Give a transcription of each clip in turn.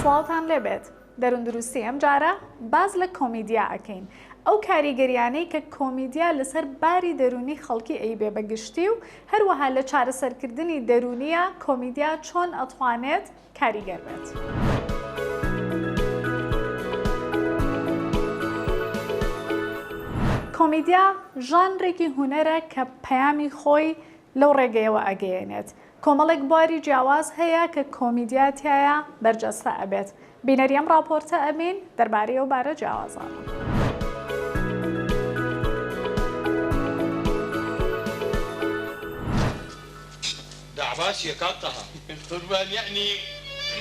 سڵاوتان لێبێت دەروندروستی ئەم جارە باز لە کۆمیدیا ئەکەین ئەو کاریگەریانەی کە کۆمیدیا لەسەر باری دەرونی خەڵکی ئەیبێ بەگشتی و هەروەها لە چارەسەرکردنی دەرونیە کۆمیدیا چۆن ئەتوانێت کاریگەر بێت. کۆمیدیا ژانرێکی هونەرە کە پەیامی خۆی لەو ڕێگەیەوە ئەگەیەنێت. کۆمەڵێک بواری جیاواز هەیە کە کۆمیدیا تایە بەرجەستە ئەبێت. بینەری ئەم راپۆرتە ئەبین دەربارەی ئەو بارە جیاوازانە. دعباس يقطعها قربان يعني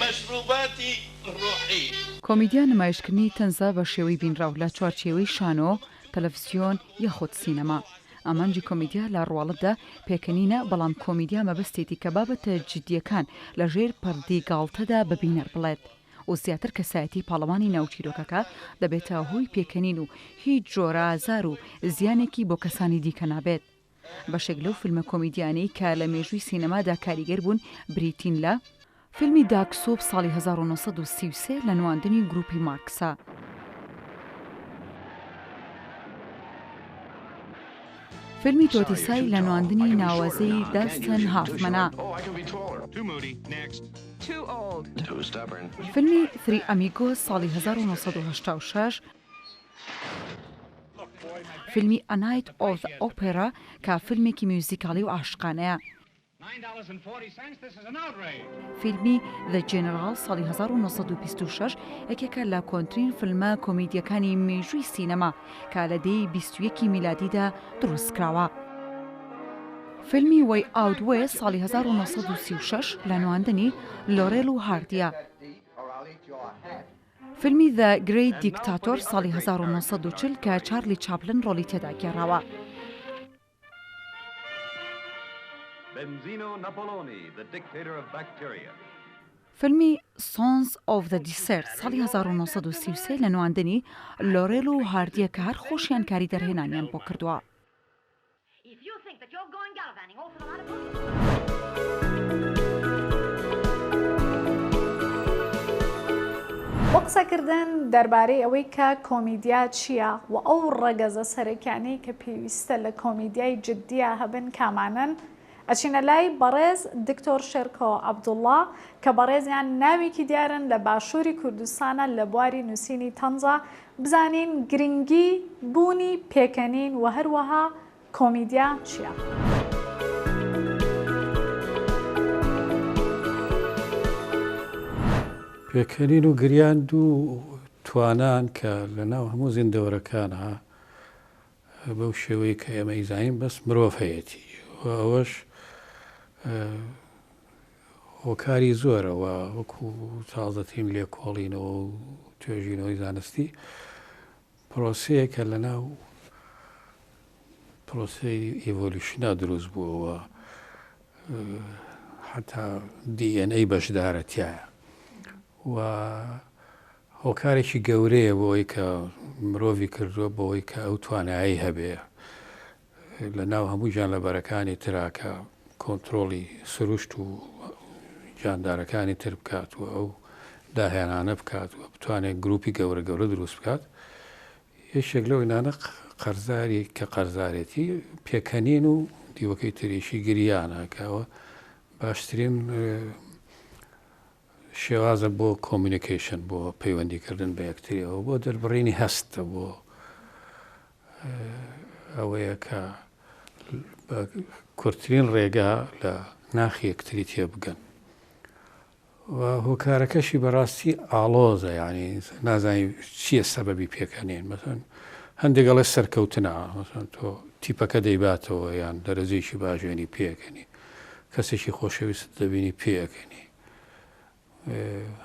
مشروباتي الروحي. کۆمیدیا نمایشکردنی تەنزە بە شێوەی بینراو لە چوارچێوەی شانۆ، تەلەڤیزیۆن یاخود سینەما. ئامانجی کۆمیدیا لە ڕواڵەتدا پێکەنینە، بەڵام کۆمیدیا مەبەستێتی کە بابەتە جددیەکان لە ژێر پەردەی گاڵتەدا ببینەر بڵێت و زیاتر کەسایەتی پاڵەوانی ناوچیرۆکەکە دەبێتە هۆی پێکەنین و هیچ جۆرە ئازار و زیانێکی بۆ کەسانی دیکە نابێت. بەشێک لەو فیلمە کۆمیدیانەی کە لە مێژووی سینەمادا کاریگەر بوون بریتین لە فیلمی داکسۆب ساڵی 1933 لە نواندنی گروپی مارکسا. فیلمی تۆتیسای لە نواندنی ناوازەی داستن هافمەنە. فیلمی تری ئەمیگۆس ساڵی 1986. فیلمی A Night of the Opera کە فیلمێکی میوزیکاڵی و عاشقانەیە. فیلمی The General ساڵی 1926 یەکێکە لە کۆنترین فیلمە کۆمیدیەکانی مێژووی سینەما کە لە دەی 21 میلادیدا دروستکراوە. فیلمی وەی ئاوت وێست ساڵی 1936 لە نواندنی لۆرێل و هاردیە. فیلمی The Great Dictator ساڵی 1940 کە چارلی چاپلن ڕۆلی تێدا گێڕاوە. فیلمی Sons of the Desert ساڵی 1933 لە نواندنی لۆرێل و هاردیە کە هەر خۆشیان کاری دەرهێنانیان بۆ کردووە. بۆ قسەکردن دەربارەی ئەوەی کە کۆمیدیا چییە و ئەو ڕەگەزە سەرەکیانەی کە پێویستە لە کۆمیدیای جددیە هەبن کامانن، ئەچینە لای بەڕێز دکتۆر شێرکۆ عەبدوڵڵا کە بەڕێزیان ناوێکی دیارن لە باشووری کوردستانە لە بواری نووسینی تەنزە، بزانین گرنگی بوونی پێکەنین و هەروەها کۆمیدیا چییە. پێکەنین و گریان دوو توانان کە لە ناو هەموو زیندەوەرەکانە بەو شێوەیە کە ئێمە ئیزانین بەس مرۆڤ هەیەتی و ئەوەش هۆکاری زۆرەوە وەکو تازەتیم لێکۆڵینەوە و توێژینەوەی زانستی پرۆسەیەکە لە ناو پرۆسەی ئیڤۆلیوشنا دروست بووەوە حتا DNA بەشدارەتیایە و هۆکارێکی گەورەیە بۆی کە مرۆڤی کردووە بۆی کە ئەو توانایی هەبێ لە ناو هەموو گیانلەبەرەکانی تراکە کۆنتترۆڵی سروشت و جاندارەکانی تر بکات و ئەو داهێنانە بکات و بتوانێت گروپی گەورە گەورە دروست بکات. یەکێک لەو ئینانە قەرزاری کە قەرزارێتی پێکەنین و دیوەکەی تریشی گریانە کەەوە باشترین شێوازە بۆ کۆمیونیکیشن بۆ پەیوەندیکردن بە یەکتریەوە بۆ دەربڕینی هەستە بۆ ئەوەیە کە کورتترین ڕێگا لە ناخی یەکتری تێ بگەن و هۆکارەکەشی بەڕاستی ئاڵۆزە، ینی نازانانی چییە سەبەبی پێکەنین مەسەن هەندێک گەڵێ سەرکەوتنە تۆ تیپەکە دەیباتەوە یان دەرەزێکی باژێنی پێکەنی کەسێکی خۆشەویست دەبینی پێەکەنی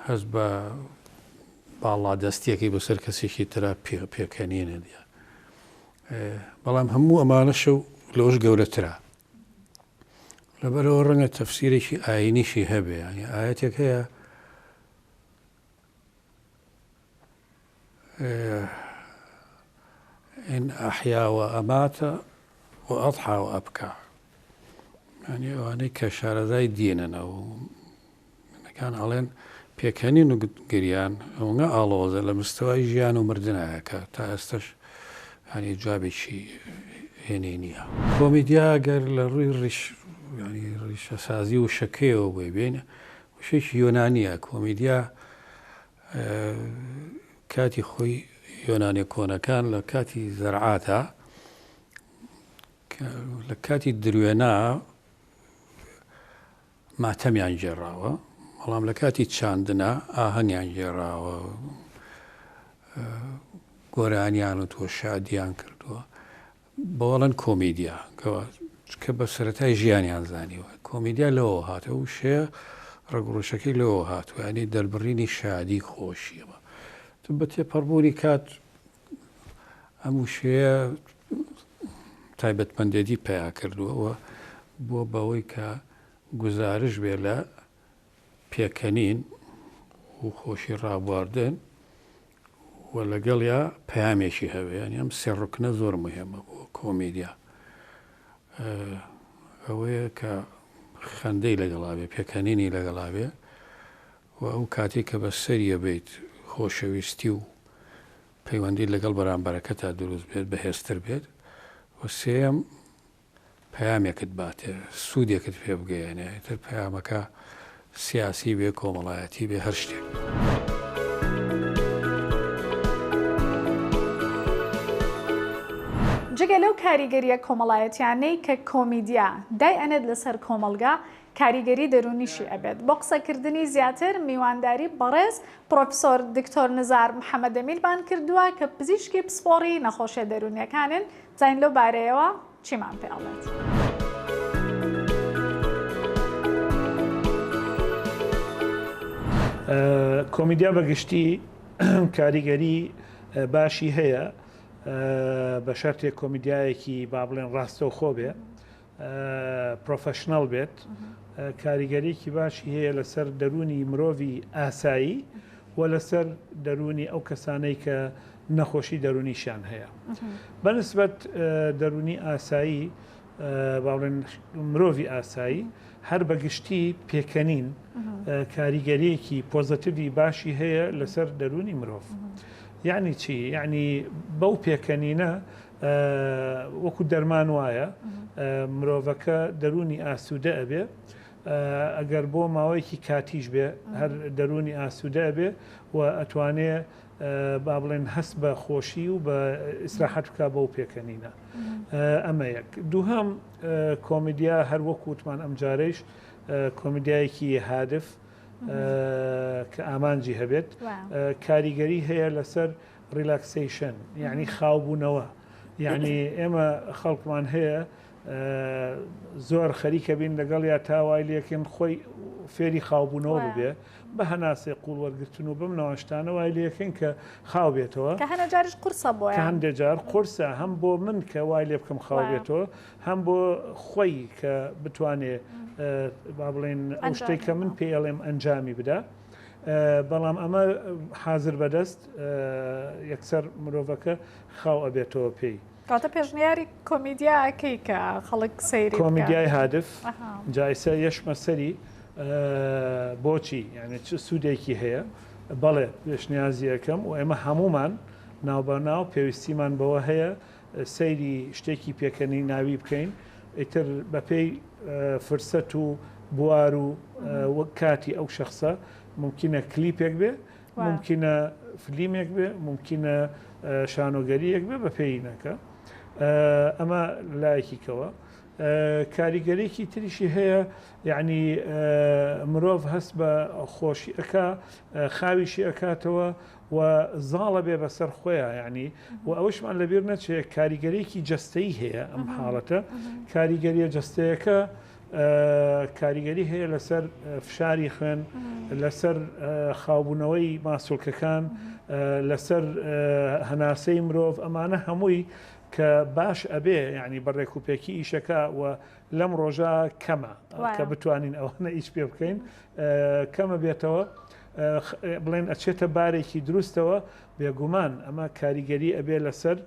هەز بە باڵا دەستیەکەی بەسەر کەسێکی ترا پێکەنینە دیە بەڵام هەموو ئەمانە شەو لەوش گەورەترە لەبەرەوە ڕەنگە تەفسیرێکی ئاینیشی هەبێ ینی ئاەتێک هەیە ئین ئەحیا و ئەماتە و ئەضحا و ئەبکا ینی ئەوانەی کە شارەزای دینەنە و منەکان ئەڵێن پێکەنین و گریان ئەوە ئاڵۆزە لە مستەوای ژیان و مردنایەکە تا ئێستش هەنی جوابێکی هێنەی نییە. کۆمیدیا گەر لە ڕووی ڕیشەسازی و شەکەیەوە بۆی بێنە وشێکی یۆنانیە. کۆمیدیا کاتی خۆی یۆنانی کۆنەکان لە کاتی زەرعاتە لە کاتی دروێنا ماتەمیان گێڕاوە، بەڵام لە کاتی چاندنە ئاهەنیان گێڕاوە، گۆرانیان و تۆ شادیان کردووە بەوەڵەن کۆمیدیا کە بە سەرەتای ژیانیان زانیوە. کۆمیدیا لەوە هاتەوە و شەیە ڕێگوڕۆشەکەی لەوە هاتووە، ینی دەربڕینی شادی خۆشیەوە. تو بە تێپەڕبوونی کات ئەم وشەیە تایبەتمەندێتی پیا کردووەوە بۆ بەوەی کە گزارش بێ لە پێکەنین و خۆشی ڕابواردن و لەگەڵیا پەیامێکی هەوێ. ینی ئەم سێ ڕوکنە زۆر مهمە بۆ کۆمیدیا. ئەوەیە کە خەندەی لەگەڵاوێ، پێکەنینی لەگەڵاوێ و ئەو کاتێک کە بە سەریە بیت خۆشەویستی و پەیوەندی لەگەڵ بەرامبەرەکە تا دروست بێت بەهێزتر بێت و سێم پەیامێکت باتێ، سوودێکت پێ بگەیەنێ، تر پەیامەکە سیاسی بێ، کۆمەڵایەتی بێ، هەر شتێک. جگە لەو کاریگەریە کۆمەڵایەتیانەی کە کۆمیدیا دای ئەنێت لەسەر کۆمەلگا کاریگەری دەرونیشی ئەبێت. بۆ قسەکردنی زیاتر میوانداری بەڕێز پرۆفسۆر دکتۆر نزار محەممەد ئەمیربان کردووە کە پزیشکی پسپۆڕی نەخۆشیە دەرونیەکانن. زین لەو بارەیەوە چیمان پێ ئەڵێت؟ کۆمیدیا بەگشتی کاریگەری باشی هەیە، بە شەرتێک کۆمیدیایەکی با بڵێن ڕاستەوخۆ بێ، پرۆفەشنەڵ بێت، کاریگەریەکی باشی هەیە لەسەر دەرونی مرۆڤی ئاسایی و لەسەر دەرونی ئەو کەسانەی کە نەخۆشی دەرونیشان هەیە. بەنسبەت دەرونی ئاسایی با بڵێن مرۆڤی ئاسایی هەر بەگشتی پێکەنین کاریگەریەکی پۆزتیڤی باشی هەیە لەسەر دەرونی مرۆڤ. یعنی چی؟ یعنی بەو پێکەنینە وەکو دەرمان وایە مرۆڤەکە دەرونی ئاسوودە ئەبێ، ئەگەر بۆ ماوەیەکی کاتیش بێ هەر دەرونی ئاسوودە ئەبێ و ئەتوانێ با بڵێن هەست بە خۆشی و بە ئیسراحەت بکە بەو پێکەنینە. ئەمە یەک. دووهەم کۆمیدیا هەر وەکووتمان ئەم جارەیش کۆمیدیایەکی هادف کە ئامانجی هەبێت، کاریگەری هەیە لەسەر ریلاکسیشن، یعنی خاوبوونەوە. یعنی ئێمە خەڵکمان هەیە زۆر خەریکە بین لەگەڵ یا تاوای لەکەن خۆی فێری خاوبوونەوە ببێ بە هەناسێ قوڵ وەرگرتن و بەم ناوەشتانە وای لەکەن کە خاو بێتەوە، کە هەنە جارش قورسە بۆ هەندێک جار قورسە، هەم بۆ من کە وای لێ بکەم خاو بێتەوە، هەم بۆ خۆی کە بتوانێ با بڵێن ئەو شتێک کە من پێ ئەڵێم ئەنجامی بدا. بەڵام ئەمە حازر بەدەست یەکسەر مرۆڤەکە خاو ئەبێتەوە پێی. کاتە پێشنیاری کۆمیدیاکەی کە خەڵک سەیری کۆمیدیای هادف جایسە یەشمە سەری بۆچی، یعنی چ سوودێکی هەیە؟ بەڵێ پێشنیازی یەکەم و ئێمە هەمومان ناوبەناو پێویستیمان بەوە هەیە سەیری شتێکی پێکەنی ناوی بکەین، ئیتر بەپێی فرسەت و بوار و وەک کاتی ئەو شخصە ممکنە کلیپێک بێ، ممکنە فلیمێک بێ، ممکنە شانۆگەریەک بێ بە پێینەکە. ئەمە لایەکیکەوە. کاریگەریەکی تریشی هەیە، یعنی مرۆڤ هەست بە خۆشی ئەکا، خاویشی ئەکاتەوە و زاڵە بێ بەسەر خۆیان، یعنی و ئەوشمان لەبیر نەچێ کاریگەریەکی جەستەیی هەیە ئەم حاڵەتە. کاریگەریە جەستەیەەکە کاریگەری هەیە لەسەر فشاری خوێن، لەسەر خاوبوونەوەی ماسوولکەکان، لەسەر هەناسەی مرۆڤ. ئەمانە هەمووی کە باش ئەبێ، یعنی بەڕێکوپێکی ئیشەکە و لەم ڕۆژە کەمە کە بتوانین ئەوانە ئیش پێ بکەین، کەمە بێتەوە بڵێن ئەچێتە بارێکی دروستەوە. بێگومان ئەمە کاریگەری ئەبێ لەسەر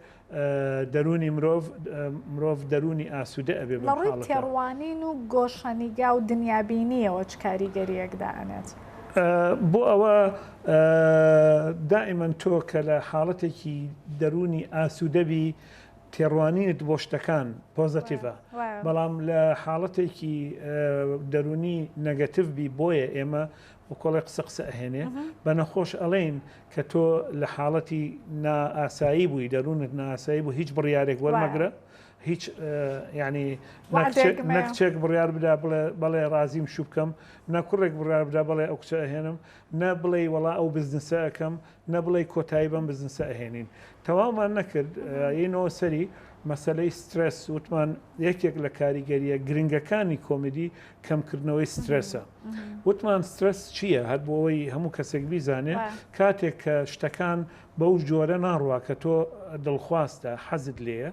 دەرونی مرۆڤ دەرونی ئاسوودە ئەبێ. لە ڕووی تێڕوانین و گۆشەنیگا و دنیابینیەوە چ کاریگەریەکدا ئەنێت؟ بۆ ئەوە دائیمەن تۆ کە لە حاڵەتێکی دەرونی ئاسوودەبی تێڕوانینت بۆ شتەکان پۆزتیڤە بەڵام لە حاڵەتێکی دەرونی نەگەتیڤبی بۆیە ئێمە وکۆڵی قسە ئەهێنێ بە نەخۆش ئەڵێن کە تۆ لە حاڵەتی نائاسایی بووی دەرونت نائاسایی بوو هیچ بڕیارێک وەرمەگرە هیچ ینی نەکچێک بڕیار بدا بەڵێ ڕازیم شو بکەم نەکوڕێک بڕیار بدا بڵێ ئەو کچە ئەهێنم نە بڵێ وڵا ئەو بزنسە ئەەکەم نە بڵێ کۆتایی بەم بزنسە ئەهێنین تەواومان نەکرد یینەوە سەری مەسلەی سترس وتمان یەکێک لە کاریگەریە گرنگەکانی کۆمیدی کەمکردنەوەی سترسە وتمان سترس چییە هەر بۆ ئەوەی هەموو کەسێک بیزانێ کاتێک کە شتەکان بەو جۆرە ناڕوا کە تۆ دڵخواستە حەزت لێە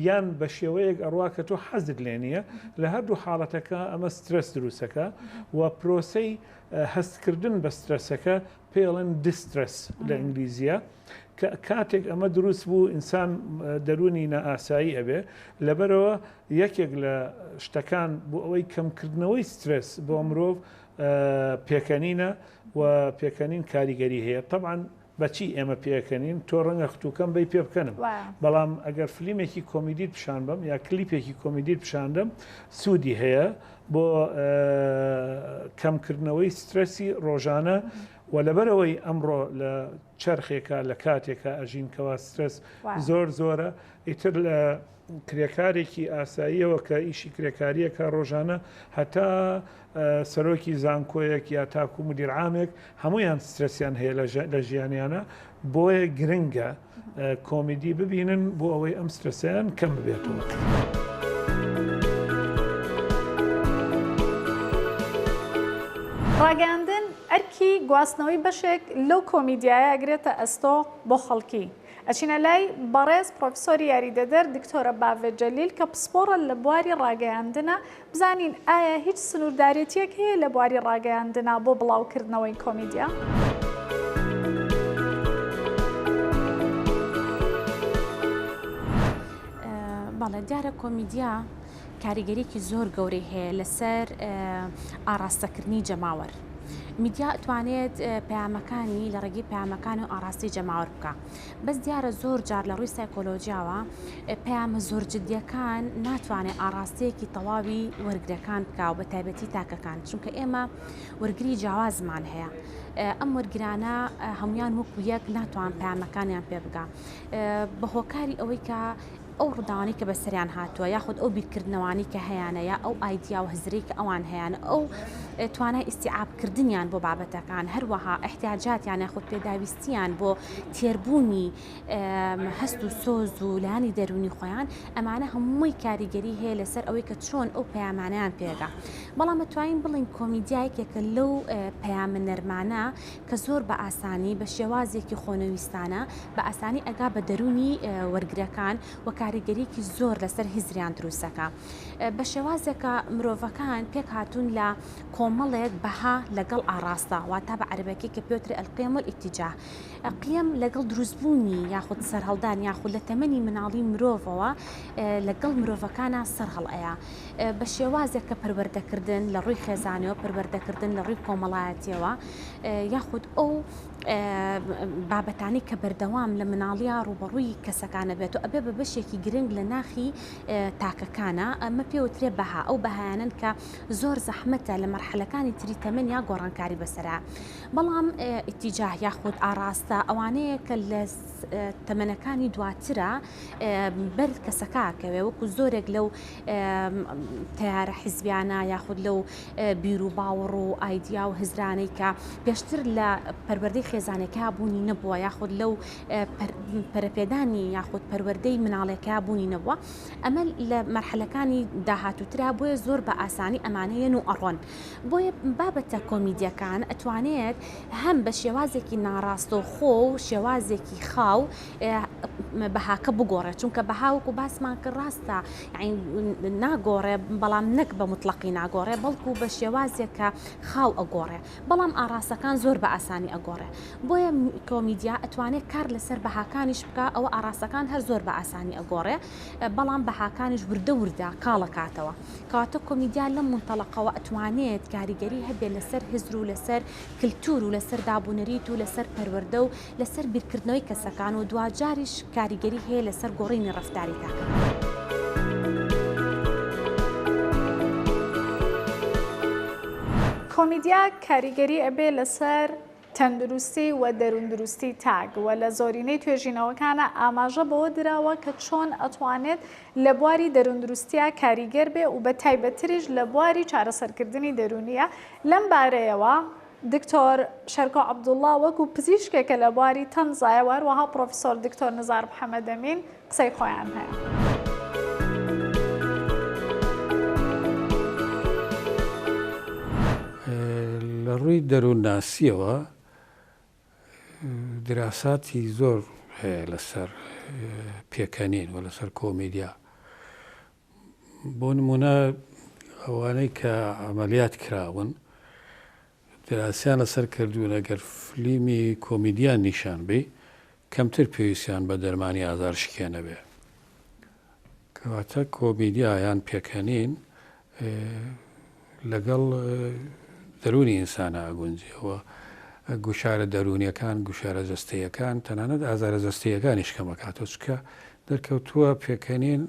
یان بە شێوەیەک ئەڕوا کە تۆ حەزت لێ نییە لە هەردوو حاڵەتەکە ئەمە سترس دروستەکە و پرۆسەی هەستکردن بە سترسەکە پێڵێن دیسترس لە ئینگلیزیە کاتێک ئەمە دروست بوو ئینسان دەرونی نائاسایی ئەبێ لەبەرەوە یەکێک لە شتەکان بۆ ئەوەی کەمکردنەوەی سترس بۆ مرۆڤ پێکەنینە و پێکەنین کاریگەری هەیە طبعاً بەچی ئێمە پێکەنین تۆ ڕەنگە ختووکەم بەی پێ بکەنم بەڵام ئەگەر فلیمێکی کۆمیدیت پیشان بم یا کلیپێکی کۆمیدیت پیشاندەم سوودی هەیە بۆ کەمکردنەوەی سترسی ڕۆژانە و لەبەرەوەی ئەمڕۆ لە چرخێکە لە کاتێکە ئەژینکەوە سترس زۆر زۆرە ئیتر لە کرێکارێکی ئاساییەوە کە ئیشی کرێکاریەکە ڕۆژانە هەتا سەرۆکی زانکۆیەک یا تاکو مدیر عامێک هەمویان سترسیان هەیە لە ژیانیانە بۆیە گرنگە کۆمیدی ببینن بۆ ئەوەی ئەم سترسیان کەم ببێتەوە. ڕاگەاندن ئەرکی گواستنەوەی بەشێک لەو کۆمیدیایە ئەگرێتە ئەستۆ بۆ خەڵکی ئەچینە لای بەڕێز پرۆفسۆری یاریدەدەر دکتۆرە باڤێ جەلیل کە پسپۆڕە لە بواری ڕاگەیاندنە بزانین ئایا هیچ سنووردارێتیەک هەیە لە بواری ڕاگەیاندنە بۆ بڵاوکردنەوەی کۆمیدیا؟ بەڵێ دیارە کۆمیدیا کاریگەریەکی زۆر گەورەی هەیە لەسەر ئاراستەکردنی جەماوەر. میدیا ئەتوانێت پەیامەکانی لە ڕێگەی پەیامەکان و ئاراستی جەماوەر بکە. بەس دیارە زۆر جار لە ڕووی سایکۆلۆژیاوە پەیامە زۆر جدیەکان ناتوانێت ئاراستەیەکی تەواوی وەرگرەکان بکە و بە تایبەتی تاکەکان چونکە ئێمە وەرگری جیاوازمان هەیە. ئەم وەرگرانە هەمویان وەکو یەک ناتوان پەیامەکانیان پێ بگا بە هۆکاری ئەوەی کە ئەو ڕووداوانی کە بەسەریان هاتووە یاخود ئەو بیرکردنەوانی کە هەیەە یا ئەو ئایدیا و هزری کە ئەوان هەیەە ئەو توانای ئیستیعابکردنیان بۆ بابەتەکان هەروەها احتیاجاتیان یاخود پێداویستیان بۆ تێربوونی هەست و سۆز و لایانی دەرونی خۆیان ئەمانە هەمووی کاریگەری هەیە لەسەر ئەوەی کە چۆن ئەو پەیامانیان پێگا. بەڵام دەتوانین بڵین کۆمیدیایەکێکە لەو پەیامە نەرمانە کە زۆر بە ئاسانی بە شێوازێکی خۆنەویستانە بە ئاسانی ئەگا بە دەرونی وەرگرەکان و کاریگەریەکی زۆر لەسەر هیزریان دروستەکە. بە شێوازێکە مرۆڤەکان پێک هاتوون لە کۆمەڵێک بەها لەگەڵ ئاراستە واتە بە عەرەبەکەی کە پێوترێ ئەلقیم والئیتیجاه قیم لەگەڵ دروستبوونی یاخود سەرهەڵدان یاخود لە تەمەنی مناڵی مرۆڤەوە لەگەڵ مرۆڤەکانە سەرهەڵئەیە بە شێوازێک کە پەروەردەکردن لە ڕووی خێزانەوە پەروەردەکردن لە ڕووی کۆمەڵایەتیەوە یاخود ئەو بابەتانی کە بەردەوام لە مناڵیە ڕوبەڕووی کەسەکانە بێت و ئەبێ بە بەشێکی گرنگ لە ناخی تاکەکانە ئەمە پێوترێ بەها ئەو بەهایانن کە زۆر زەحمەتە لە مەرحەلەکانی تری تەمەنیا گۆڕانکاری بەسەرا. بەڵام ئیتیجاه یاخود ئاراستە ئەوانەیە کە لە تەمەنەکانی دواترە بەر کەسەکەکەوێ وەکو زۆرێک لەو تیارە حیزبیانە یاخود لەو بیر و باوەڕ و ئایدیا و هزرانەی کە پێشتر لە پەروەردەی خێزانێکا بوونی نەبووە یاخود لەو پەرەپێدانی یاخود پەروەردەی مناڵێکا بوونی نەبووە ئەمە لە مەرحەلەکانی داهاتووترا بۆیە زۆر بە ئاسانی ئەمانەیەن و ئەڕۆن. بۆیە بابەتە کۆمیدیەکان ئەتوانێت هەم بە شێوازێکی ناڕاستە و خۆ و شێوازێکی خاو بەهاکە بگۆڕێت چونکە بەهاوکو باسمان کرد ڕاستە ناگۆڕێ بەڵام نەک بە مطلقی ناگۆڕێ بەڵکو بە شێوازێک کە خاو ئەگۆڕێ بەڵام ئاراستەکان زۆر بە ئاسانی ئەگۆڕێ بۆیە کۆمیدیا ئەتوانێت کار لەسەر بەهاکانیش بکە ئەوە ئاراستەکان هەر زۆر بە ئاسانی ئەگۆڕێ بەڵام بەهاکانیش وردە وردە کاڵەکاتەوە کەواتە کۆمیدیا لەم منتەڵەقەوە ئەتوانێت کاریگەری هەبێ لەسەر هزر و لەسەر کللتور و لەسەر دابوونەریت و لەسەر پەروەردە و لەسەر بیرکردنەوەی کەسەکان و دوجاریش کاریگەری هەیە لەسەر گۆڕینی ڕەفتاری تاکە. کۆمیدیا کاریگەری ئەبێ لەسەر تەندروستی و دەروندروستی تاگ و لە زۆرینەی توێژینەوەکانە ئاماژە بەوە دراوە کە چۆن ئەتوانێت لە بواری دەروندروستیە کاریگەر بێ و بە تایبەتریش لە بواری چارەسەرکردنی دەرونیە لەم بارەیەوە دکتۆر شەرکۆ عەبدوڵڵا وەکو پزیشکێکە لە بواری تەنزایە وەها پرۆفیسۆر دکتۆر نزار محەممەد ئەمین قسەی خۆیان هەیە. لە ڕووی دەروونناسیەوە دراساتی زۆر هەیە لەسەر پێکەنین و لەسەر کۆمیدیا بۆ نمونە ئەوانەی کە ئەمەلیات کراون دراسیان لەسەر کردوون ئەگەر فلیمی کۆمیدیان نیشان بێ کەمتر پێویستیان بە دەرمانی ئازارشکێنە بێ کەواتە کۆمیدیا یان پێکەنین لەگەڵ دەرونی ئینسانە ئەگونجیەوە گوشارە دەرونیەکان گوشارە جەستەیەکان تەنانەت ئازارە جەستەیەکانیش کەمەکاتۆ چکە دەرکەوتووە پێکەنین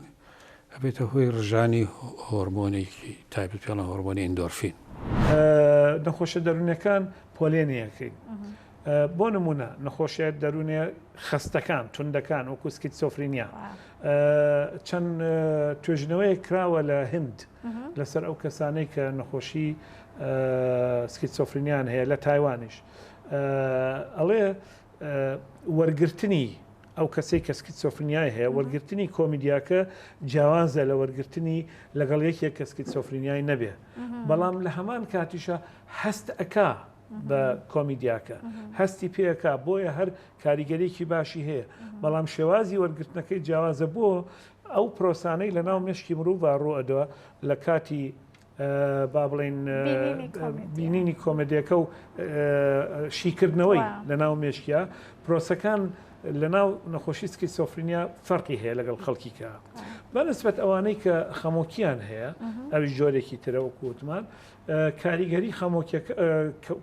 ئەبێتە هۆی ڕژانی هۆرمۆنێکی تایبەت پێڵە هۆرمۆنی ئیندۆرفین. نەخۆشە دەرونیەکان پۆلێنیەکەی بۆ نمونە نەخۆشیە دەرونێ خستەکان توندەکان وەکو سکیزۆفرینیا چەند توێژنەوەی کراوە لە هند لەسەر ئەو کەسانەی کە نەخۆشی سکیزۆفرینیان هەیە لە تایوانیش ئەڵێ وەرگرتنی ئەو کەسەی کە سکیزۆفرینیای هەیە وەرگرتنی کۆمیدیاکە جیاوازە لە وەرگرتنی لەگەڵ یەکێک کە سکیزۆفرینیای نەبێ بەڵام لە هەمان کاتیشە هەست ئەکا بە کۆمیدیاکە هەستی پێەکە بۆیە هەر کاریگەرێکی باشی هەیە بەڵام شێوازی وەرگرتنەکەی جیاوازە بۆ ئەو پرۆسانەی لە ناو مێشکی مرۆڤ ڕوئەدەوە لە کاتی با بڵێن بینینی کۆمەدیەکە و شیکردنەوەی لە ناو مێشکیا پرۆسەکان لە ناو نەخۆشی سکیزۆفرینیا فەرقی هەیە لەگەڵ خەڵکیکە بەنسبەت ئەوانەی کە خەمۆکیان هەیە ئەوی جۆرێکی ترە وەکو وتمان کاریگەری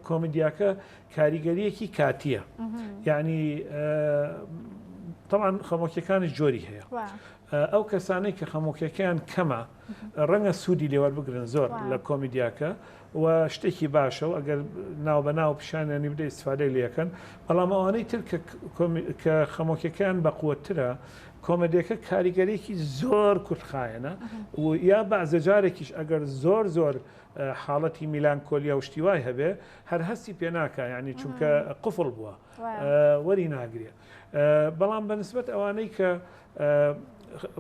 کۆمیدیاکە کاریگەریەکی کاتیە یعنی طبعا خەمۆکیەکانی جۆری هەیە ئەو کەسانەی کە خەمۆکیەکەیان کەمە ڕەنگە سوودی لێوەربگرن زۆر لە کۆمیدیاکە و شتێکی باشە و ئەگەر ناو بە ناو پیشانیانی بدە ئیسفادەی لەکەن بەڵام ئەوانەی تر کە خەمۆکیەکان بە قووەترە کۆمەدیەکە کاریگەرێکی زۆر کورتخایەنە و یا بەعزە جارێکیش ئەگەر زۆر حاڵەتی میلانکۆلیا و شتیوای هەبێ هەر هەستی پێ ناکە یعنی چونکە قفڵ بووە وەری ناگرێ بەڵام بەنسبەت ئەوانەی کە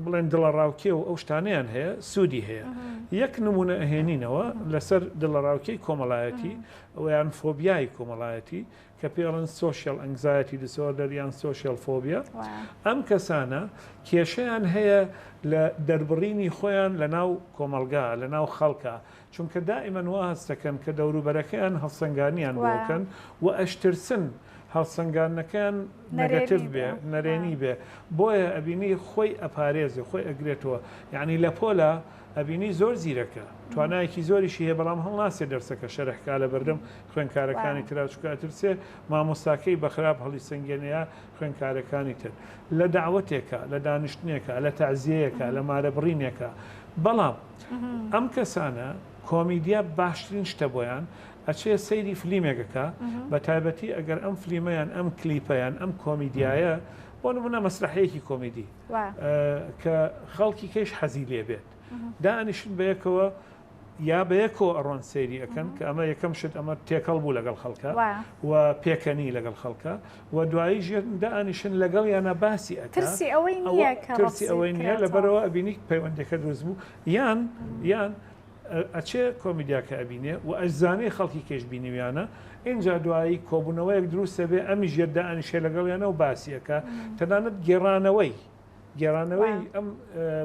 بڵێن دڵە ڕاوکێ و ئەو شتانیان هەیە سوودی هەیە یەک نمونە ئەهێنینەوە لەسەر دڵە ڕاوکەی کۆمەڵایەتی ئەویان فۆبیای کۆمەڵایەتی کە پێڵن سۆشیال ئەنگزایەتی دیسۆردەر یان سۆشیال فۆبیا ئەم کەسانە کێشەیان هەیە لە دەربڕینی خۆیان لە ناو کۆمەلگا لە ناو خەڵکە چونکە دائیمەن وا هەستەکەن کە دەوروبەرەکەیان هەڵسەنگانیان بۆکەن و ئەشترسن هەڵسەنگانەکان نەگەتیڤ بێ نەرێنی بێ بۆیە ئەبینی خۆی ئەپارێزێ خۆی ئەگرێتەوە یعنی لە پۆلە ئەبینی زۆر زیرەکە توانایەکی زۆریشی هەیە بەڵام هەڵناسێ دەرسەکە شەرحکا لە بەردەم خوێنکارەکانی تراچکاترسێ مامۆستاکەی بەخراپ هەڵی سنگێنەیە خوێنکارەکانی تر لە داوەتێکە لە دانیشتنێکە لە تەعزیەیەکە لە مارەبڕینێکە بەڵام ئەم کەسانە کۆمیدیا باشترین شتە بۆیان ئەچێ سەیری فلیمێکەکە بە تایبەتی ئەگەر ئەم فلیمەیان ئەم کلیپەیان ئەم کۆمیدیایە بۆ نمونە مەسرحەیەکی کۆمیدی کە خەڵکی کەش حەزی لێ بێت دانیشن بەیەکەوە یا بەیەکەوە ئەڕۆن سەیری ئەەکەن کە ئەمە یەکەم شت ئەمە تێکەڵ بوو لەگەڵ خەڵکە و پێکەنی لەگەڵ خەڵکە و دوایی ژێر دانیشن لەگەڵ یانە باسی ئەکە ترسی ئەوەی نییە ترسی ئەوەی نییە لەبەرەوە ئەبینی پەیوەندەکە دروست بوو یان ئەچێ کۆمیدیاکە ئەبینێ و ئەزانێ خەڵکی کێشببینیویانە اینجا دوایی کۆبوونەوەیەک دروستە بێ ئەمی ژێردا ئەنیشێ لەگەڵیانە و باسیەکە تەنانەت گێڕانەوەی ئەم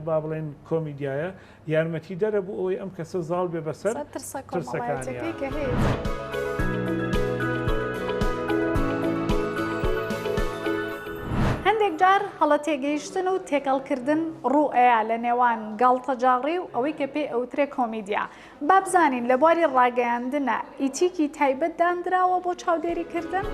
با بڵێن کۆمیدیایە یارمەتی دەرە بوو ئەوەی ئەم کەسە زاڵ بێ بەسەر ترسەکانی. هەندێک جار هەڵە تێگەیشتن و تێکەڵکردن ڕوئەیە لە نێوان گاڵتەجاڕی و ئەوەی کە پێی ئەوترێ کۆمیدیا. با بزانین لە بواری ڕاگەیاندنە ئیتیکی تایبەت دانراوە بۆ چاودێریکردن؟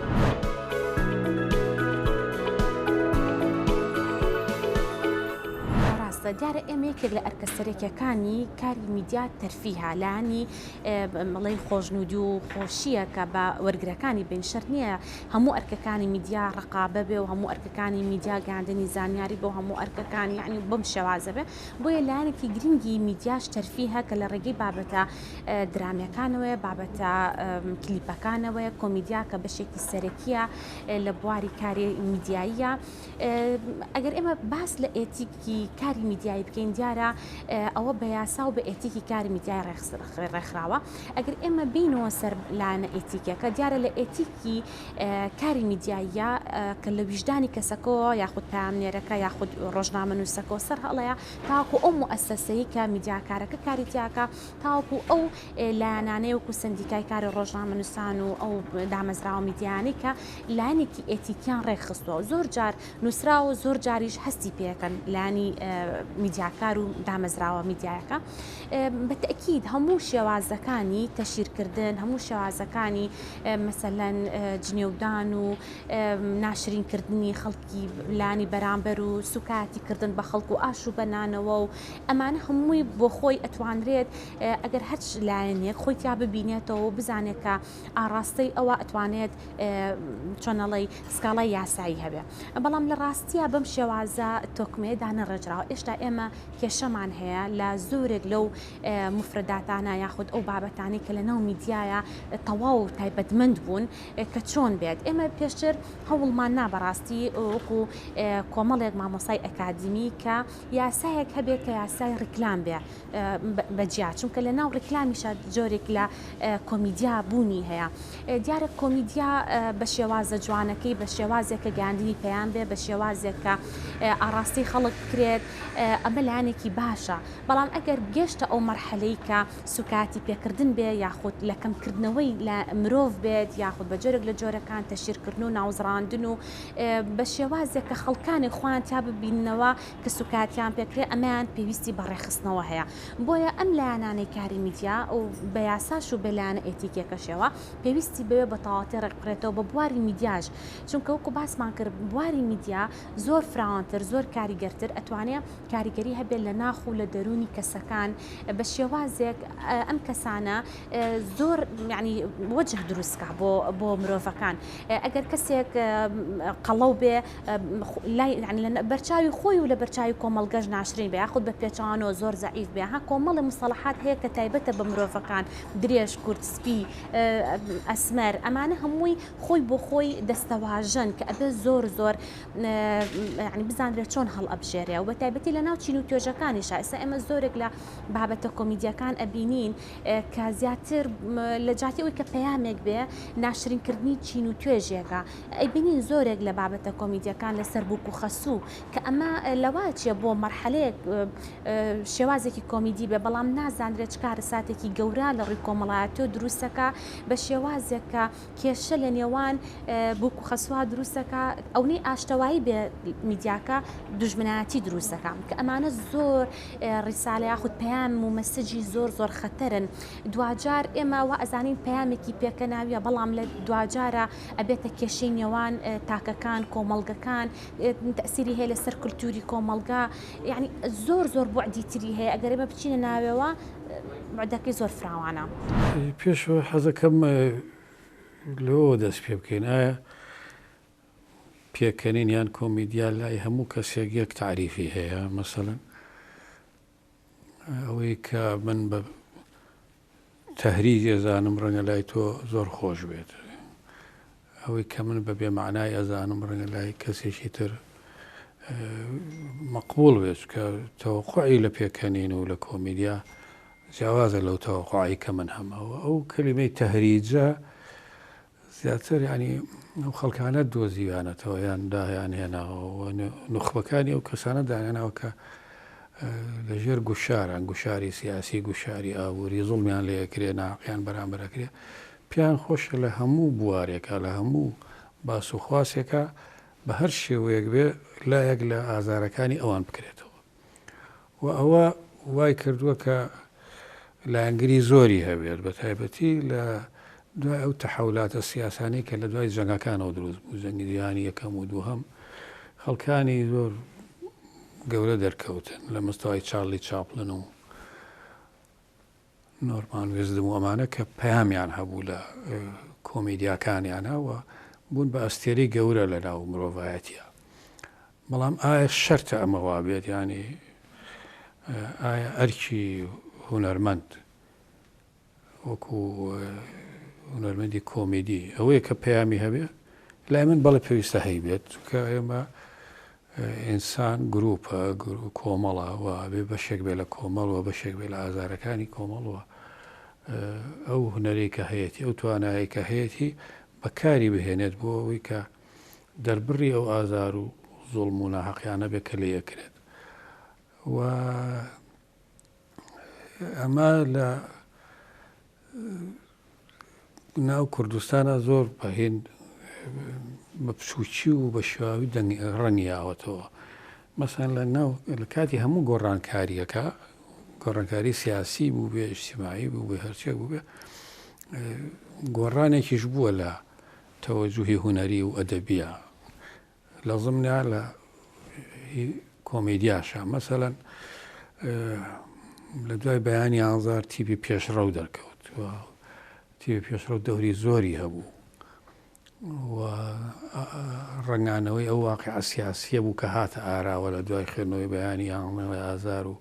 دیارە ئێمە یەکێک لە ئەرکەسەرێکەکانی کاری میدیا تەرفیها لانی مەڵی خۆشنودی و خۆشیە کە بە وەرگرەکانی بین شەر نییە هەموو ئەرکەکانی میدیا ڕقابە بێ و هەموو ئەرکەکانی میدیا گاندنی زانیاری بۆ هەموو ئەرکەکانی یعنی بەم شێوازە بێ بۆیە لایەنێکی گرنگی میدیاش تەرفیها کە لە ڕێگەی بابەتە درامەکانەوەی بابەتە کلیپەکانەوەی کۆمیدیا کە بەشێکی سەرەکیە لە بواری کاری میدیاییە. ئەگەر ئێمە باس لە ئێتیکی کاری میدیایی بکەین دیارە ئەوە بە یاسا و بە ئێتیکی کاری میدیای ڕێکخراوە. ئەگەر ئێمە بینەوە سەر لاەنە ئێتیکەکە دیارە لە ئێتیکی کاری میدیاییە کە لە ویژدانی کەسەکەەوە یاخود پامنێرەکە یاخود ڕۆژنامە نووسەکەەوە سەر هەڵەیە تاوەکو ئەو مؤسسەی کە میدیاکارەکە کاری تیاکە تاوەکو ئەو لایەنانەی وەکو سندیکای کاری ڕۆژنامە نووسان و ئەو دامەزراوە میدیانی کە لایەنێکی ئێتیکیان ڕێکخستووە زۆر جار نووسرا و زۆر جاریش هەستی پێەکەن لانی میدیاکار و دامەزراوە میدیایەکە. بەتەکید هەموو شێوازەکانی تەشیرکردن هەموو شێوازەکانی مەسەلەن جنێودان و ناشرینکردنی خەڵکی لانی بەرامبەر و سوکاتیکردن بە خەڵک و ئاش و بەنانەوە و ئەمانە هەمووی بۆ خۆی ئەتوانرێت ئەگەر هەرچ لایەنێک خۆی تا ببینێتەوە و بزانێت کە ئاڕاستەی ئەوە ئەتوانێت چۆنەڵی سکاڵای یاسایی هەبێ. بەڵام لە ڕاستیە بەم شێوازە تۆکمەیەدا نەڕێژراوە. ئێشتا ئێمە کێشەمان هەیە لە زۆرێک لەو مفرداتانە یاخود ئەو بابەتانی کە لە ناو میدیایە تەواو تایبەتمەند بوون کە چۆن بێت. ئێمە پێشتر هەوڵمان نابەڕاستی وەکو کۆمەڵێک مامۆسای ئەکادمی کە یاسایەک هەبێت کە یاسای ڕیکلام بێ بەجیا چونکە لە ناو ڕیکلامیشە جۆرێک لە کۆمیدیا بوونی هەیە. دیارە کۆمیدیا بە شێوازە جوانەکەی بە شێوازێکە گاندنی پەیام بێ بە شێوازێک کە ئاڕاستی خەڵک بکرێت ئەمە لایەنێکی باشە. بەڵام ئەگەر گەشتە ئەو مەرحەلەی کە سوکاتی پێکردن بێ یاخود لە کەمکردنەوەی لە مرۆڤ بێت یاخود بە جۆرێک لە جۆرەکان تەشیرکردن و ناوزڕاندن و بە شێوازێک کە خەڵکانی خۆیان تا ببیننەوە کە سوکاتیان پێکرێ ئەمەیان پێویستی بەڕێخستنەوە هەیە. بۆیە ئەم لایەنانەی کاری میدیا و بە یاساش و بە لایەنە ئێتیکێکەشەوە پێویستی بوێ بە تەواوەتی ڕێکبڕێتەوە بە بواری میدیاژ چونکە وەکو باسمان کرد بواری میدیا زۆر فراوانتر زۆر کاریگەرتر ئەتوانێت کاریگەری هەبێت لە ناخ و لە دەرونی کەسەکان بە شێوازێک ئەم کەسانە زۆر یعنی وەجه دروستکە بۆ مرۆڤەکان. ئەگەر کەسێک قەڵەو بێ لە بەرچاوی خۆی و لە بەرچاوی کۆمەڵگەش ناشرین بێ یاخود بە پێچوانەوە زۆر زەعیف بێ ها کۆمەڵی مستەڵەحات هەیە کە تایبەتە بە مرۆڤەکان درێژ کورد سپی ئەسمەر ئەمانە هەمووی خۆی بۆ خۆی دەستەواژن کە ئەبێ زۆر زۆر ینی بزانرێت چۆن هەڵ ئەبژێرێ و بە تایبەتی لە ناو چین و توێژەکانیشە. ئێستا ئێمە زۆرێک لە بابەتە کۆمیدیەکان ئەبینین کە زیاتر لە جاتی ئەوی کە پەیامێک بێ ناشرینکردنی چین و توێژێکە ئەیبینین زۆرێک لە بابەتە کۆمیدیەکان لەسەر بووک و خەسوو کە ئەمە لەواچیە بۆ مەرحەلەیەک شێوازێکی کۆمیدی بێ بەڵام نازانرێت چکارە ساتێکی گەورە لە ڕووی کۆمەڵایەتی و دروستەکە بە شێوازێکە کێشە لە نێوان بووک و خەسووا دروستەکە ئەوەی ئاشتەوایی بێ میدیاکە دژمنایەتی دروستەکە کە ئەمانە زۆر ڕیسالە یاخود پەیام و مەسەجی زۆر زۆر خەتەرن. دوجار ئێمە وا ئەزانین پەیامێکی پێکە ناویە بەڵام لە دوجارە ئەبێتە کێشەی نێوان تاکەکان کۆمەڵگەکان تەسیری هەیە لەسەر کولتوری کۆمەڵگا یعنی زۆر زۆر بوعدی تری هەیە. ئەگەر ئێمە بچینە ناوێەوە بوعدەکەی زۆر فراوانە. پێشەوە حەزەکەم لەوە دەست پێ بکەین ئایا پێکەنین یان کۆمیدیا لای هەموو کەسێک یەک تعریفی هەیە مەسەڵەن ئەوەی کە من بە تەهریج ئەزانم ڕەنگە لای تۆ زۆر خۆش بێت ئەوەی کە من بە بێمەعنای ئەزانم ڕەنگە لای کەسێکی تر مەقبوڵ بێت کە تەوەقوعی لە پێکەنین و لە کۆمیدیا جیاوازە لەو تەوەقوعی کە من هەمەوە ئەو کلمەی تەهریجە زیاتر ینی ئەو خەڵکانە دۆزیوانەتەوە یان داهیان هێناوە نخبەکانی ئەو کەسانە داهێناوە کە لەژێر گوشاران گوشاری سیاسی گوشاری ئابووری زوڵمیان لەیەکرێ ناقییان بەرامبەرەکرێ پیان خۆشە لە هەموو بوارێکە لە هەموو باس و خواسێکە بە هەر شێوەیەک بێ لایەک لە ئازارەکانی ئەوان بکرێتەوە و ئەوە وای کردووە کە لایەنگری زۆری هەبێت بە تایبەتی لە دوای ئەو تەحولاتە سیاسانی کە لە دوای جەنگەکانەوە دروست بوو جەنگیانی یەکەم و دووهەم خەڵکانی زۆر گەورە دەرکەوتن لە مستەوای چارلی چاپلن و نۆرمان وێزدم و ئەمانە کە پەیامیان هەبوو لە کۆمیدیاکانیانەوە بوون بە ئەستێری گەورە لە ناو مرۆڤایەتیە بەڵام ئایا شەرتە ئەمەوا بێت ینی ئایا ئەرکی هونەرمەند وەکو هونەرمەندی کۆمیدی ئەوەیە کە پەیامی هەبێ لای من بەڵێ پێویستە هەی بێت کە ئێمە ئینسان گروپە کۆمەڵەوە بێ بەشێک بێ لە کۆمەڵەوە بەشێک بێ لە ئازارەکانی کۆمەڵەوە ئەو هونەرەی کە هەیەی ئەو توانایی کە هەیەی بەکاری بهێنێت بۆ ئەوەی کە دەربڕی ئەو ئازار و زوڵم و ناحەقیانە بێ کە لەیەکرێت و ئەمە لە ناو کوردستانە زۆر بەهێن بە پشوچی و بە شێواوی ڕەنگیاوەتەوە مەسەن لە کاتی هەموو گۆڕانکاریەکە گۆڕانکاری سیاسی بوو بێ ئیجتیماعی بوو بێ هەرچێک بوو بێ گۆڕانێکیش بووە لە تەوەجوهی هونەری و ئەدەبیە لە زمنیا لە کۆمیدیاشە مەسەلەن لە دوای بەیانی ئازار تیپی پێشڕەو دەرکەوت تیپی پێشڕەو دەوری زۆری هەبوو و ڕنگانەوەی ئەو واقعە سیاسیە بوو کە هاتە ئاراوە لە دوای خوێندنەوەی بەیانی ئاڵنەوەی ئازار و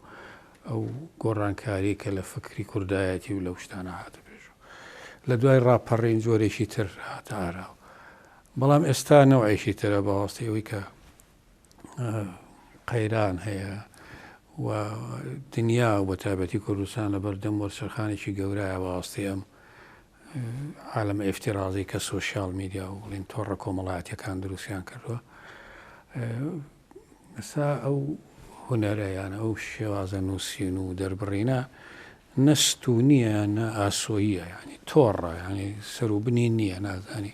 ئەو گۆڕانکاری کە لە فکری کوردایەتی و لەو شتانە هاتە پێش لە دوای ڕاپەڕین جۆرێکی تر هاتە ئاراوە بەڵام ئێستا نەوەیەکی ترە بەواسطەی کە قەیران هەیە و دنیا و بە تایبەتی کوردستان لە بەردەم وەرچەرخانێکی گەورایە بەواسطەی ئەم عالەمە ئێفتیرازی کە سۆشیال میدیا و بڵین تۆڕە کۆمەڵایەتیەکان دروستیان کردووە ئێستا ئەو هونەرەیان ئەو شێوازە نووسین و دەربڕینە نەست و نییە نە ئاسۆییە ینی تۆڕە ینی سەروبنی نییە نازانی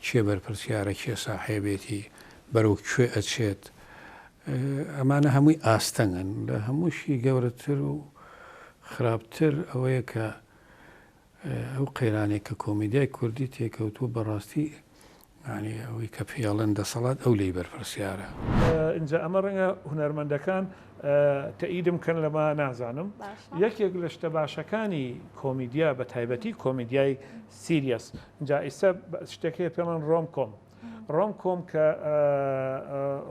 چێ بەرپرسیارە کێ ساحێبێتی بەرەو کوێ ئەچێت ئەمانە هەمووی ئاستەنگن لە هەمووشی گەورەتر و خراپتر ئەوەیە کە ئەو قەیرانێک کە کۆمیدیای کوردی تێکەوتووە بەڕاستی ینی ئەوەی کە پێڵەن دەسەڵات ئەو لی بەرپرسیارە اینجا ئەمە ڕەنگە هونەرمەندەکان تەئیدم کەن لەمە نازانم یەکێک لە شتە باشەکانی کۆمیدیا بە تایبەتی کۆمیدیای سیریەس اینجا ئێستا شتێکی پێڵەن ڕۆم کۆم کە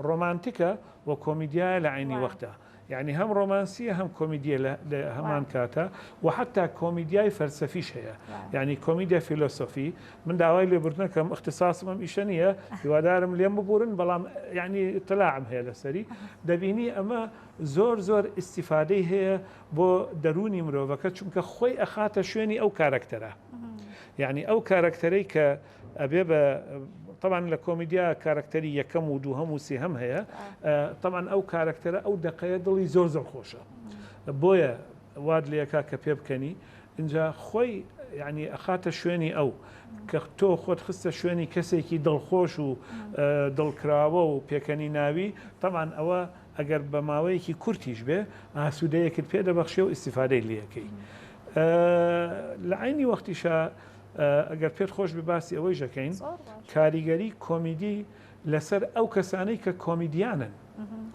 ڕۆمانتیکە و کۆمیدیایە لە عینی وەختە یعنی هەم ڕۆمانسیە هەم کۆمیدیە لە هەمان کاتە و حتا کۆمیدیای فەلسەفیش هەیە یعنی کۆمیدیا فیلۆسۆفی من داوای لێبوردنەکەم اختصاصمم ئیشە نییە هیوادارم لێم ببورن بەڵام یعنی اطلاعم هەیە لەسەری دەبینی ئەمە زۆر ئیسیفادەی هەیە بۆ دەرونی مرۆڤەکە چونکە خۆی ئەخاتە شوێنی ئەو کارکتەرە یعنی ئەو کارکتەرەی کە ئەبێ بە طبعا لە کۆمیدیا کارکتەری یەکەم و دووهەم و سێهەم هەیە طبعا ئەو کارکتەرە ئەو دقەیە دڵی زۆر خۆشە بۆیە واد لەکە کە پێ بکەنی اینجا خۆی یعنی ئەخاتە شوێنی ئەو کە تۆ خۆت خستە شوێنی کەسێکی دڵخۆش و دڵکراوە و پێکەنی ناوی طبعا ئەوە ئەگەر بە ماوەیەکی کورتیش بێ ئاسوودەیەکت پێ دەبەخشێ و ئیسیفادەی لەکەی لە عینی وەختیشە ئەگەر پێت خۆش بباسی ئەوەی ژەکەین کاریگەری کۆمیدی لەسەر ئەو کەسانەی کە کۆمیدیانن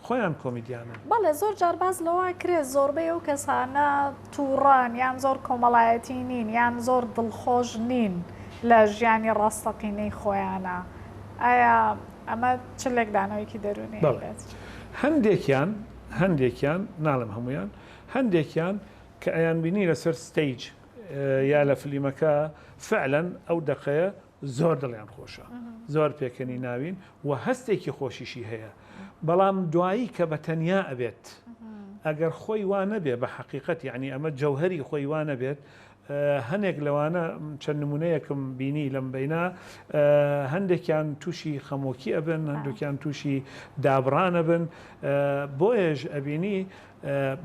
خۆیان کۆمیدیانن بەڵێ زۆر جارباز لەوە کرێت زۆربەی ئەو کەسانە تووڕان یان زۆر کۆمەڵایەتی نین یان زۆر دڵخۆش نین لە ژیانی ڕاستەقینەی خۆیانە ئایا ئەمە چ لێکدانەوەیکی دەرونی هەندێکیان ناڵم هەمویان هەندێکیان کە ئەیان بینی لەسەر ستەیج یا لە فلیمەکە فعلەن ئەو دقەیە زۆر دڵیان خۆشە زۆر پێکەنی ناوین و هەستێکی خۆشیشی هەیە بەڵام دوایی کە بە تەنیا ئەبێت ئەگەر خۆی وا نەبێ بە حقیقت یعنی ئەمە جەوهری خۆی وا نەبێت هەنێک لەوانە چەند نمونەیەکم بینی لەم بەینا هەندێکیان تووشی خەمۆکی ئەبن هەندێکیان تووشی دابڕانە بن بۆیەش ئەبینی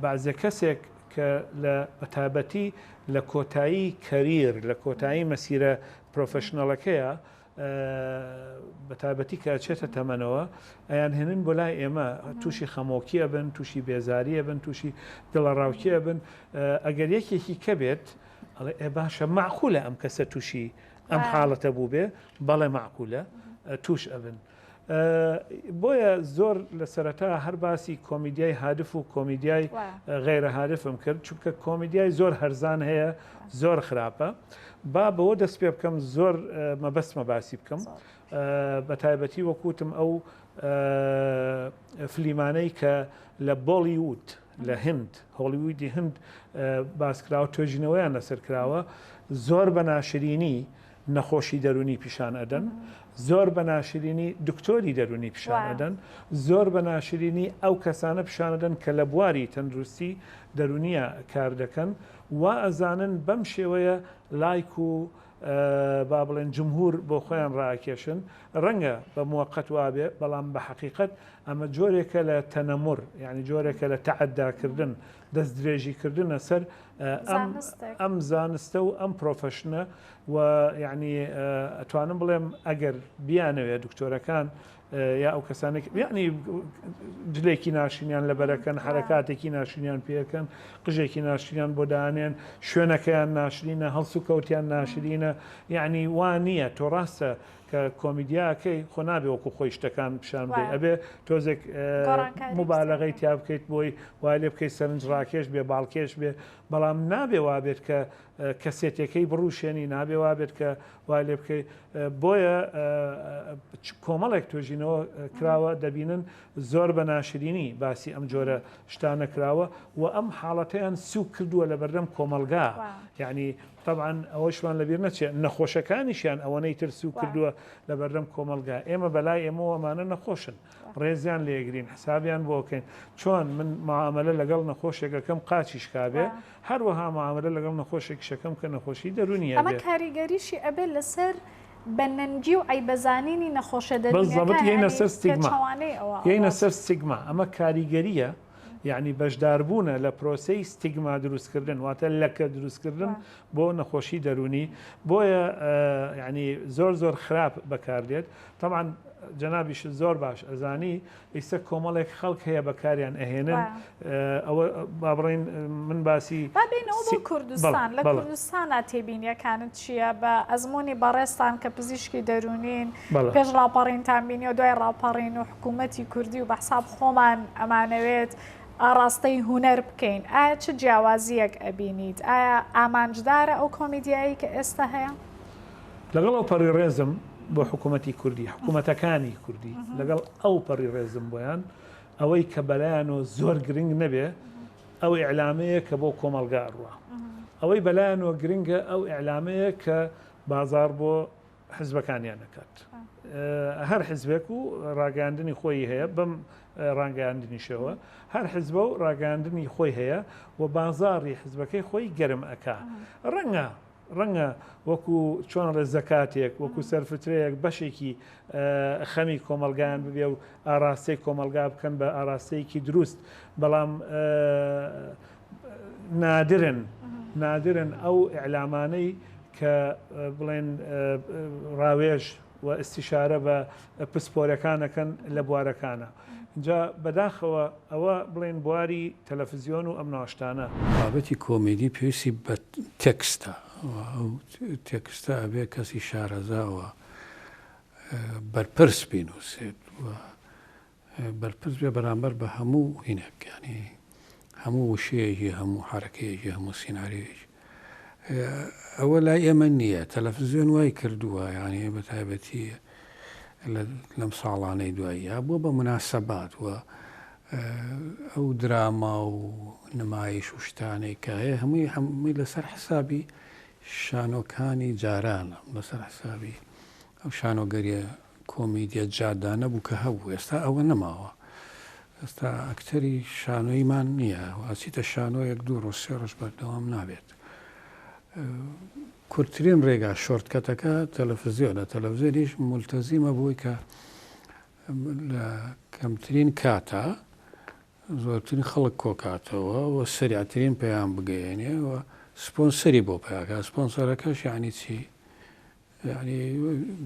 بەعزە کەسێک کە لە بەتابەتی لە کۆتایی کەریر لە کۆتایی مەسیرە پرۆفشنەڵەکەیە بەتابەتی کە چێتە تەمەنەوە ئەیان هێنن بۆ لای ئێمە تووشی خەمۆکیە بن تووشی بێزاریە بن تووشی دڵەڕاوکیە بن ئەگەر یەکێکی کە بێت باشە معقولە ئەم کەسە تووشی ئەم حاڵەتە بوو بێ بەڵێ معقولە توش ئەبن بۆیە زۆر لە سەرەتا هەر باسی کۆمیدیای هادف و کۆمیدیای غیرە هادفم کرد چونکە کۆمیدیای زۆر هەرزان هەیە زۆر خراپە با بەوە دەست پێ بکەم زۆر مەبەستمە باسی بکەم بە تایبەتی وەکوتم ئەو فلیمانەی کە لە بۆلیوود لە هند هۆلیوودی هند باسکراوە توێژینەوەیان لەسەرکراوە زۆر بە ناشرینی نەخۆشی دەرونی پیشان ئەدەن زۆر بە ناشرینی دکتۆری دەرونی پیشان ئەدەن زۆر بە ناشرینی ئەو کەسانە پیشانەدەن کە لە بواری تەندروستی دەرونیە کار دەکەن وا ئەزانن بەم شێوەیە لایک و با بڵێن جمهور بۆ خۆیان ڕاکێشن ڕەنگە بە موقت وابێ بەڵام بە حقیقت ئەمە جۆرێکە لە تەنەمور یعنی جۆرێکە لە تەعەداکردن دەست درێژیکردنە سەر ئەم زانستە و ئەم پرۆفەشنە و یعنی ئەتوانم بڵێم ئەگەر بیانەوێ دکتۆرەکان یا ئەو کەسانێک یعنی جلێکی ناشرینیان لەبەرەکەن حرەکاتێکی ناشرینیان پێەکەن قژێکی ناشرینیان بۆ دانێن شوێنەکەیان ناشرینە هەڵسو کەوتیان ناشرینە یعنی وان نییە تۆ ڕاستە کە کۆمیدیاکەی خۆ نابێ وەکو خۆی شتەکان پیشان بدەی ئەبێ تۆزێک مبالەغەی تیا بکەیت بۆی وای لێ بکەیت سەرنج ڕاکێش بێ باڵکێش بێ بەڵام نابێ وابێت کە کەسێتەکەی بڕوشێنی نابێ وابێت کە وای لێ بکەیت بۆیە کۆمەڵێک توێژینەوە کراوە دەبینن زۆر بە ناشرینی باسی ئەم جۆرە شتانە کراوە و ئەم حاڵەتەیان سوک کردووە لە بەردەم کۆمەلگا یعنی طبعا ئەوەشمان لەبیر نەچێت نەخۆشەکانیشیان ئەوەنەی تر سوک کردووە لە بەردەم کۆمەلگا ئێمە بەلای ئێمەوەمانە نەخۆشن ڕێزیان لێگرین حسابیان بۆکەین چۆن من معاملە لەگەڵ نەخۆشێکەکەم قاچیش کابێ هەروەها معاملە لەگەڵ نەخۆشێکشەکەم کە نەخۆشی دەرونیە ئەمە کاریگەریشی ئەبێ لەسەر بەنەنجی و ئەیبەزانینی نەخۆشە یینە سەر ستیگما ئەمە کاریگەریە یعنی بەشداربوونە لە پرۆسەی ستیگما دروستکردن واتە لەکە دروستکردن بۆ نەخۆشی دەرونی بۆیە ینی زۆر زۆر خراپ بەکاردێت طبعا جەنابیش زۆر باش ئەزانی ئیستا کۆمەڵێک خەڵک هەیە بەکاریان ئەهێنن ئەوە با بڕین من باسی بابینەوە بۆ کوردستان لە کوردستانە تێبینیەکانت چییە بە ئەزمموی بەڕێستان کە پزیشکی دەرونین پێش ڕاپەڕینتان بینی و دوای ڕاپەڕین و حکوومەتی کوردی و بەحساب خۆمان ئەمانەوێت ئاڕاستەی هوەر بکەین ئایا چه جیاوازیەک ئەبینیت ئایا ئامانجدارە ئەو کۆمیدیایی کە ئێستا هەیە لەگەڵ ئەو پەڕی ڕێزم بۆ حکوومەتی کوردی حکوومەتەکانی کوردی لەگەڵ ئەو پەڕی ڕێزم بۆیان ئەوەی کە بەلایەن و زۆر گرنگ نەبێ ئەو ئیعلامەیە کە بۆ کۆمەلگا ڕوە ئەوەی بەلایەنەوە گرنگە ئەو ئیعلامەیە کە بازار بۆ حزبەکانیان نەکات هەر حزبێک و ڕاگەاندنی خۆی هەیە بەم ڕاگەاندنیشەوە هەر حزبە و ڕاگەاندنی خۆی هەیە و بازاڕی حزبەکەی خۆی گەرم ئەکا ڕەنگە وەکو چۆن ڕێ زەکاتێک وەکو سەرفترەیەک بەشێکی خەمی کۆمەلگایان ببێ و ئاراستەی کۆمەلگا بکەن بە ئاراستەیەکی دروست بەڵام نادرن ئەو ئیعلامانەی کە بڵێن ڕاوێژ و ئستیشارە بە پسپۆرەکانەکەن لە بوارەکانە اینجا بەداخەوە ئەوە بڵێن بواری تەلەڤیزیۆن و ئەم ناشتانە بابەتی کۆمیدی پێویستی بە تێکستە تێکستە ئەبێ کەسی شارەزاوە بەرپرس بینوسێت بەرپرس بێ بەرامبەر بە هەموو هینەکانی هەموو وشەیەکی هەموو حرەکەیەکی هەموو سیناریەکی ئەوە لای ئێمە نییە تەلەڤیزیۆن وای کردووە یعنی بە تایبەتی لەم ساڵانەی دواییە بووە بە مناسەبات وە ئەو دراما و نمایش و شتانێک کە هەیە هەمووی لەسەر حسابی شانۆکانی جارانە لەسەر حسابی ئەو شانۆگەریە کۆمیدیە جادانە بوو کە هەبوو ئێستا ئەوە نەماوە ئێستا ئەکتەری شانۆیمان نییە ئەچیتە شانۆ یەک دوو ڕۆژ سێ ڕۆژ بەردەوام نابێت. کورتترین ڕێگا شۆرتکەتەکە تەلەڤیزیۆنە تەلەڤیزیۆنیش مولتەزیمە بۆی کە لە کەمترین کاتە زۆرترین خەڵک کۆکاتەوە و سریعترین پێیان بگەێنێ و سپۆنسەری بۆ پیاکە سپۆنسەرەکەش یعنی چی یعنی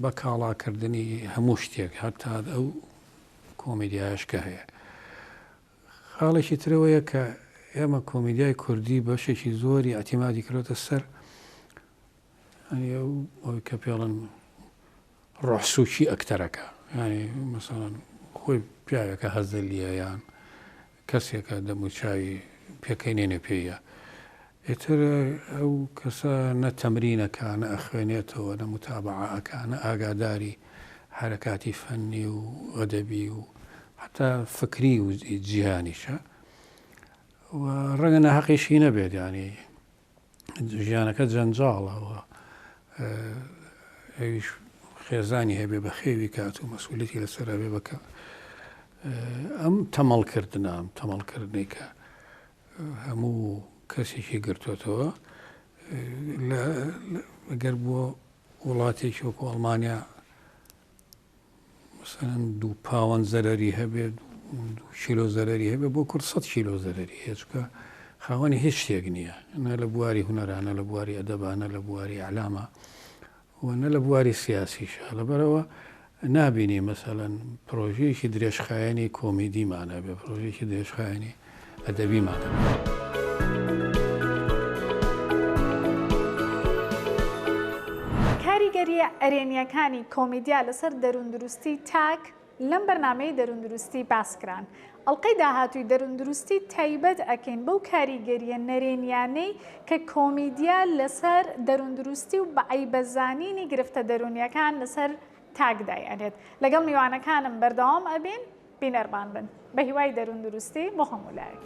بە کاڵاکردنی هەموو شتێک هەتا ئەو کۆمیدیایشکە هەیە. خاڵێکی ترەوەیە کە ئێمە کۆمیدیای کوردی بەشێکی زۆری ئەتیمادی کردوتە سەر ئەوی کە پێڵن ڕۆحسوچی ئەکتەرەکە ینی مەسەڵەن خۆی پیاوێکە هەزلیە یان کەسێکە دەموچاوی پێکەینێنێ پێیە ئێتر ئەو کەسە نە تەمرینەکە نە ئەخوێنێتەوە نە متابعەکە نە ئاگاداری حرەکاتی فەنی و ئەدەبی و حتا فکری و جیهانیشە و ڕەنگە نەحەقیشی نەبێت ینی ژیانەکە جەنجاڵەوە ئەویش خێزانی هەبێ بە خێوی کات و مەسئولیەتی لەسەر هەبێ بکە ئەم تەمەڵکردنە ئەم تەمەڵکردنی کە هەموو کەسێکی گرتوێتەوە ئەگەر بۆ وڵاتێکی وەکو ئەڵمانیا مثلەن 2 پاوەند زەرەری هەبێت 2 کیلۆ زەرەری هەبێت بۆ کورد 100 کیلۆ زەرەری هەیە چکە خاوەنی هیچ شتێک نییە نە لە بواری هونەرانە لە بواری ئەدەبانە لە بواری ئەعلامە و نە لە بواری سیاسیشە لەبەرەوە نابینی مەسەڵەن پرۆژەیەکی درێژخایەنی کۆمیدیمانە بێ پرۆژەیەکی درێژخایەنی ئەدەبیمانە. کاریگەریە ئەرێنیەکانی کۆمیدیا لەسەر دەروندروستی تاک لەم بەرنامەی دەروندروستی باسکران. ئەڵلقەی داهاتووی دەروندروستی تایبەت ئەکەین بەو کاریگەریە نەرێنیانەی کە کۆمیدیا لەسەر دەروندروستی و بە عیبەزانینی گرفتە دەرونیەکان لەسەر تاکدایەنێت. لەگەڵ میوانەکانم بەردەوام ئەبین بینەرمان بن بە هیوای دەروندروستی بۆ هەموو لایەک.